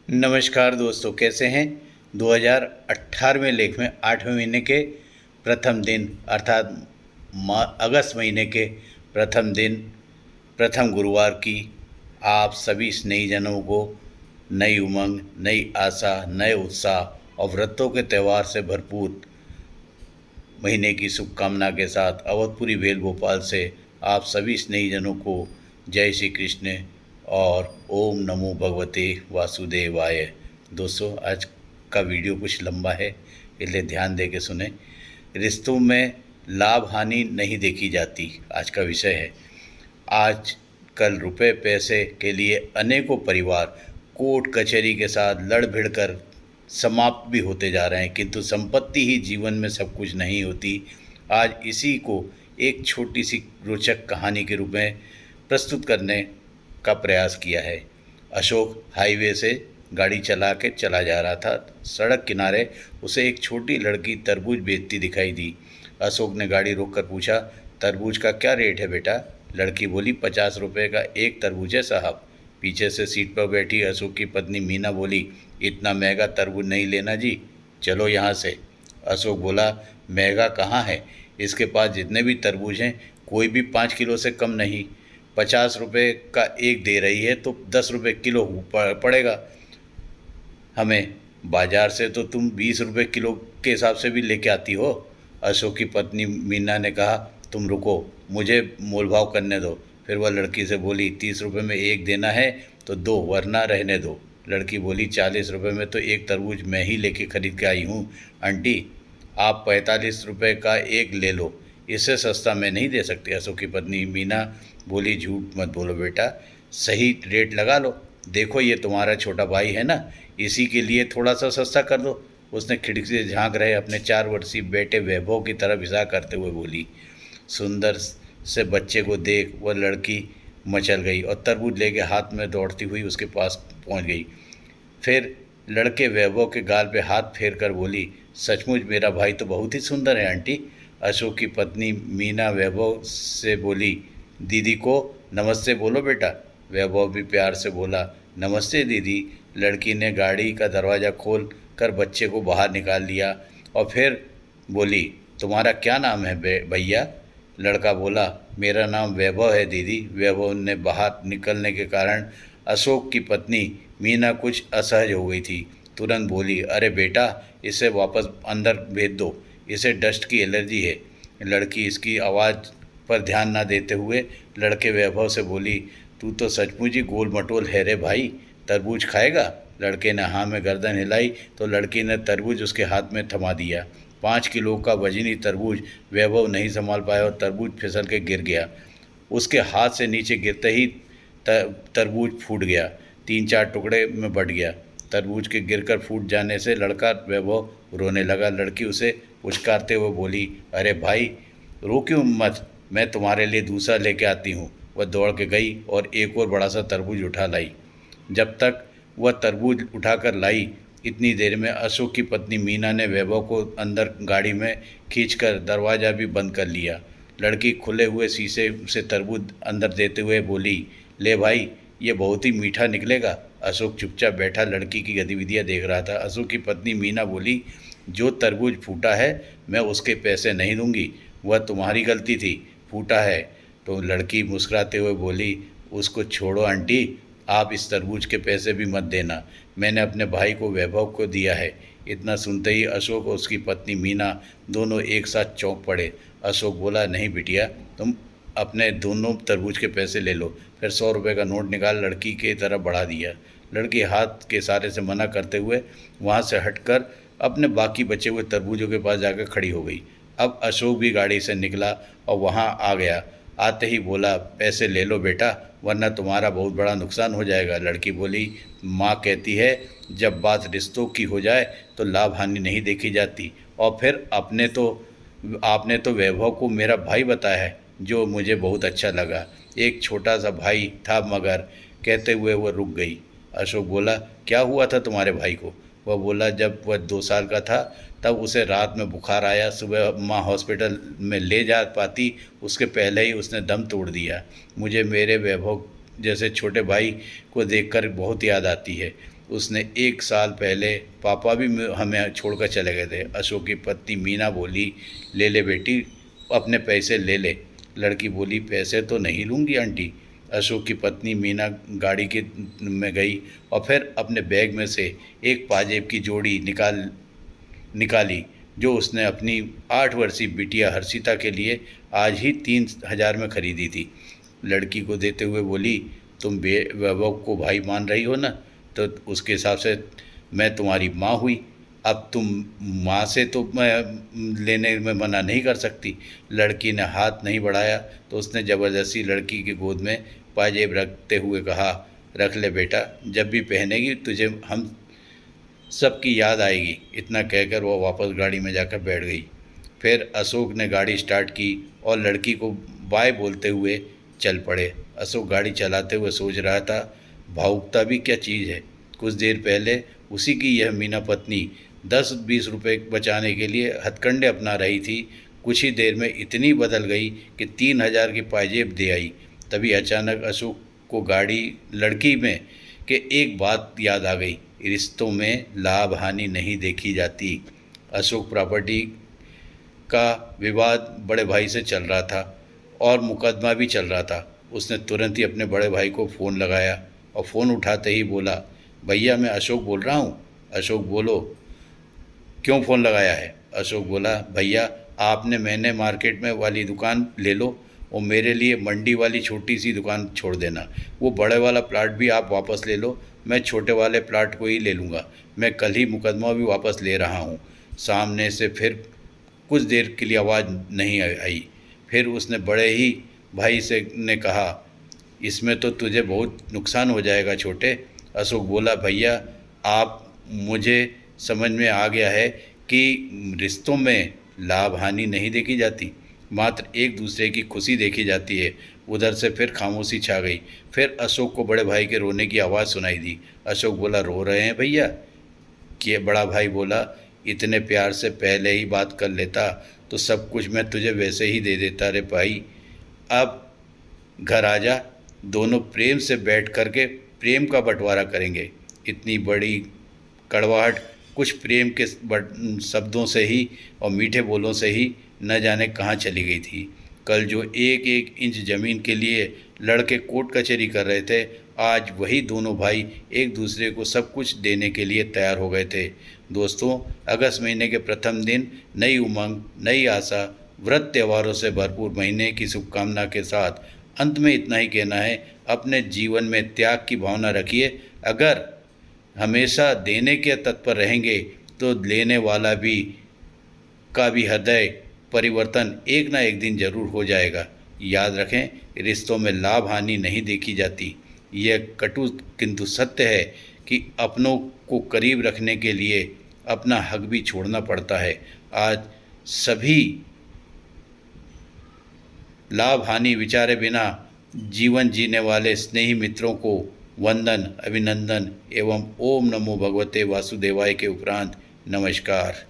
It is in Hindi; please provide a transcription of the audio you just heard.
नमस्कार दोस्तों, कैसे हैं। 2018वें लेख में 8वें महीने के प्रथम दिन अर्थात अगस्त महीने के प्रथम दिन प्रथम गुरुवार की आप सभी स्नेहीजनों को नई उमंग, नई आशा, नए उत्साह और व्रतों के त्यौहार से भरपूर महीने की शुभकामना के साथ अवधपुरी वेल भोपाल से आप सभी स्नेहीजनों को जय श्री कृष्ण और ओम नमो भगवते वासुदेवाय। दोस्तों, आज का वीडियो कुछ लंबा है, इसलिए ध्यान दे के सुने। रिश्तों में लाभ हानि नहीं देखी जाती, आज का विषय है। आज कल रुपए पैसे के लिए अनेकों परिवार कोर्ट कचहरी के साथ लड़ भिड़ कर समाप्त भी होते जा रहे हैं, किंतु संपत्ति ही जीवन में सब कुछ नहीं होती। आज इसी को एक छोटी सी रोचक कहानी के रूप में प्रस्तुत करने का प्रयास किया है। अशोक हाईवे से गाड़ी चला के चला जा रहा था। सड़क किनारे उसे एक छोटी लड़की तरबूज बेचती दिखाई दी। अशोक ने गाड़ी रोक कर पूछा, तरबूज का क्या रेट है बेटा? लड़की बोली, 50 रुपये का एक तरबूज है साहब। पीछे से सीट पर बैठी अशोक की पत्नी मीना बोली, इतना महंगा तरबूज नहीं लेना जी, चलो यहाँ से। अशोक बोला, महंगा कहाँ है, इसके पास जितने भी तरबूज हैं कोई भी 5 किलो से कम नहीं। 50 रुपये का एक दे रही है तो 10 रुपये किलो पड़ेगा हमें। बाजार से तो तुम 20 रुपये किलो के हिसाब से भी लेके आती हो। अशोक की पत्नी मीना ने कहा, तुम रुको, मुझे मोलभाव करने दो। फिर वह लड़की से बोली, 30 रुपये में एक देना है तो दो, वरना रहने दो। लड़की बोली, 40 रुपये में तो एक तरबूज मैं ही लेके खरीद के आई हूँ आंटी, आप 45 रुपये का एक ले लो, इससे सस्ता मैं नहीं दे सकती। अशोक की पत्नी मीना बोली, झूठ मत बोलो बेटा, सही रेट लगा लो। देखो ये तुम्हारा छोटा भाई है ना, इसी के लिए थोड़ा सा सस्ता कर दो। उसने खिड़की से झांक रहे अपने 4 वर्षीय बेटे वैभव की तरफ इशारा करते हुए बोली। सुंदर से बच्चे को देख वह लड़की मचल गई और तरबूज लेके हाथ में दौड़ती हुई उसके पास पहुंच गई। फिर लड़के वैभव के गाल पे हाथ फेर कर बोली, सचमुच मेरा भाई तो बहुत ही सुंदर है आंटी। अशोक की पत्नी मीना वैभव से बोली, दीदी को नमस्ते बोलो बेटा। वैभव भी प्यार से बोला, नमस्ते दीदी। लड़की ने गाड़ी का दरवाज़ा खोल कर बच्चे को बाहर निकाल लिया और फिर बोली, तुम्हारा क्या नाम है भैया? लड़का बोला, मेरा नाम वैभव है दीदी। वैभव ने बाहर निकलने के कारण अशोक की पत्नी मीना कुछ असहज हो गई थी। तुरंत बोली, अरे बेटा, इसे वापस अंदर भेज दो, इसे डस्ट की एलर्जी है। लड़की इसकी आवाज़ पर ध्यान न देते हुए लड़के वैभव से बोली, तू तो सचमुच ही गोल मटोल है रे भाई, तरबूज खाएगा? लड़के ने हाँ में गर्दन हिलाई तो लड़की ने तरबूज उसके हाथ में थमा दिया। 5 किलो का वजनी तरबूज वैभव नहीं संभाल पाया और तरबूज फिसल के गिर गया। उसके हाथ से नीचे गिरते ही तरबूज फूट गया, 3-4 टुकड़े में बट गया। तरबूज के गिरकर फूट जाने से लड़का वैभव रोने लगा। लड़की उसे उचकारते हुए बोली, अरे भाई रो क्यों मत, मैं तुम्हारे लिए दूसरा लेके आती हूँ। वह दौड़ के गई और एक और बड़ा सा तरबूज उठा लाई। जब तक वह तरबूज उठाकर लाई, इतनी देर में अशोक की पत्नी मीना ने वैभव को अंदर गाड़ी में खींचकर दरवाज़ा भी बंद कर लिया। लड़की खुले हुए शीशे से तरबूज अंदर देते हुए बोली, ले भाई, ये बहुत ही मीठा निकलेगा। अशोक चुपचाप बैठा लड़की की गतिविधियां देख रहा था। अशोक की पत्नी मीना बोली, जो तरबूज फूटा है मैं उसके पैसे नहीं दूंगी, वह तुम्हारी गलती थी, फूटा है। तो लड़की मुस्कुराते हुए बोली, उसको छोड़ो आंटी, आप इस तरबूज के पैसे भी मत देना, मैंने अपने भाई को वैभव को दिया है। इतना सुनते ही अशोक और उसकी पत्नी मीना दोनों एक साथ चौंक पड़े। अशोक बोला, नहीं बिटिया, तुम अपने दोनों तरबूज के पैसे ले लो। फिर 100 रुपये का नोट निकाल लड़की की तरफ बढ़ा दिया। लड़की हाथ के इशारे से मना करते हुए वहाँ से हटकर अपने बाकी बचे हुए तरबूजों के पास जाकर खड़ी हो गई। अब अशोक भी गाड़ी से निकला और वहाँ आ गया। आते ही बोला, पैसे ले लो बेटा, वरना तुम्हारा बहुत बड़ा नुकसान हो जाएगा। लड़की बोली, माँ कहती है जब बात रिश्तों की हो जाए तो लाभ हानि नहीं देखी जाती, और फिर आपने तो वैभव को मेरा भाई बताया है, जो मुझे बहुत अच्छा लगा। एक छोटा सा भाई था मगर, कहते हुए वह रुक गई। अशोक बोला, क्या हुआ था तुम्हारे भाई को? वह बोला, जब वह 2 साल का था तब उसे रात में बुखार आया, सुबह माँ हॉस्पिटल में ले जा पाती उसके पहले ही उसने दम तोड़ दिया। मुझे मेरे वैभव जैसे छोटे भाई को देखकर बहुत याद आती है। उसने 1 साल पहले पापा भी हमें छोड़कर चले गए थे। अशोक की पत्नी मीना बोली, ले ले बेटी, अपने पैसे ले ले। लड़की बोली, पैसे तो नहीं लूँगी आंटी। अशोक की पत्नी मीना गाड़ी के में गई और फिर अपने बैग में से एक पाजेब की जोड़ी निकाली जो उसने अपनी 8 वर्षीय बिटिया हर्षिता के लिए आज ही 3,000 में खरीदी थी। लड़की को देते हुए बोली, तुम वैभव को भाई मान रही हो ना, तो उसके हिसाब से मैं तुम्हारी माँ हुई। अब तुम माँ से तो मैं लेने में मना नहीं कर सकती। लड़की ने हाथ नहीं बढ़ाया तो उसने ज़बरदस्ती लड़की की गोद में पाजेब रखते हुए कहा, रख ले बेटा, जब भी पहनेगी तुझे हम सबकी याद आएगी। इतना कहकर वह वापस गाड़ी में जाकर बैठ गई। फिर अशोक ने गाड़ी स्टार्ट की और लड़की को बाय बोलते हुए चल पड़े। अशोक गाड़ी चलाते हुए सोच रहा था, भावुकता भी क्या चीज़ है। कुछ देर पहले उसी की यह मीना पत्नी 10-20 रुपए बचाने के लिए हथकंडे अपना रही थी। कुछ ही देर में इतनी बदल गई कि 3,000 की पाजेब दे आई। तभी अचानक अशोक को लड़की में कि एक बात याद आ गई, रिश्तों में लाभ हानि नहीं देखी जाती। अशोक प्रॉपर्टी का विवाद बड़े भाई से चल रहा था और मुकदमा भी चल रहा था। उसने तुरंत ही अपने बड़े भाई को फ़ोन लगाया और फ़ोन उठाते ही बोला, भैया मैं अशोक बोल रहा हूँ। अशोक बोलो, क्यों फ़ोन लगाया है? अशोक बोला, भैया आपने मैंने मार्केट में वाली दुकान ले लो और मेरे लिए मंडी वाली छोटी सी दुकान छोड़ देना। वो बड़े वाला प्लाट भी आप वापस ले लो, मैं छोटे वाले प्लाट को ही ले लूँगा। मैं कल ही मुकदमा भी वापस ले रहा हूँ। सामने से फिर कुछ देर के लिए आवाज़ नहीं आई। फिर उसने बड़े ही भाई से ने कहा, इसमें तो तुझे बहुत नुकसान हो जाएगा छोटे। अशोक बोला, भैया आप मुझे समझ में आ गया है कि रिश्तों में लाभ हानि नहीं देखी जाती, मात्र एक दूसरे की खुशी देखी जाती है। उधर से फिर खामोशी छा गई। फिर अशोक को बड़े भाई के रोने की आवाज़ सुनाई दी। अशोक बोला, रो रहे हैं भैया? कि बड़ा भाई बोला, इतने प्यार से पहले ही बात कर लेता तो सब कुछ मैं तुझे वैसे ही दे देता रे भाई। अब घर आ जा, दोनों प्रेम से बैठ करके प्रेम का बंटवारा करेंगे। इतनी बड़ी कड़वाहट कुछ प्रेम के शब्दों से ही और मीठे बोलों से ही न जाने कहाँ चली गई थी। कल जो एक एक इंच ज़मीन के लिए लड़के कोर्ट कचहरी कर रहे थे, आज वही दोनों भाई एक दूसरे को सब कुछ देने के लिए तैयार हो गए थे। दोस्तों, अगस्त महीने के प्रथम दिन नई उमंग, नई आशा, व्रत त्योहारों से भरपूर महीने की शुभकामना के साथ अंत में इतना ही कहना है, अपने जीवन में त्याग की भावना रखिए। अगर हमेशा देने के तत्पर रहेंगे तो लेने वाला भी का भी हृदय परिवर्तन एक ना एक दिन जरूर हो जाएगा। याद रखें, रिश्तों में लाभ हानि नहीं देखी जाती। यह कटु किंतु सत्य है कि अपनों को करीब रखने के लिए अपना हक भी छोड़ना पड़ता है। आज सभी लाभ हानि विचारे बिना जीवन जीने वाले स्नेही मित्रों को वंदन, अभिनंदन एवं ओम नमो भगवते वासुदेवाय के उपरांत नमस्कार।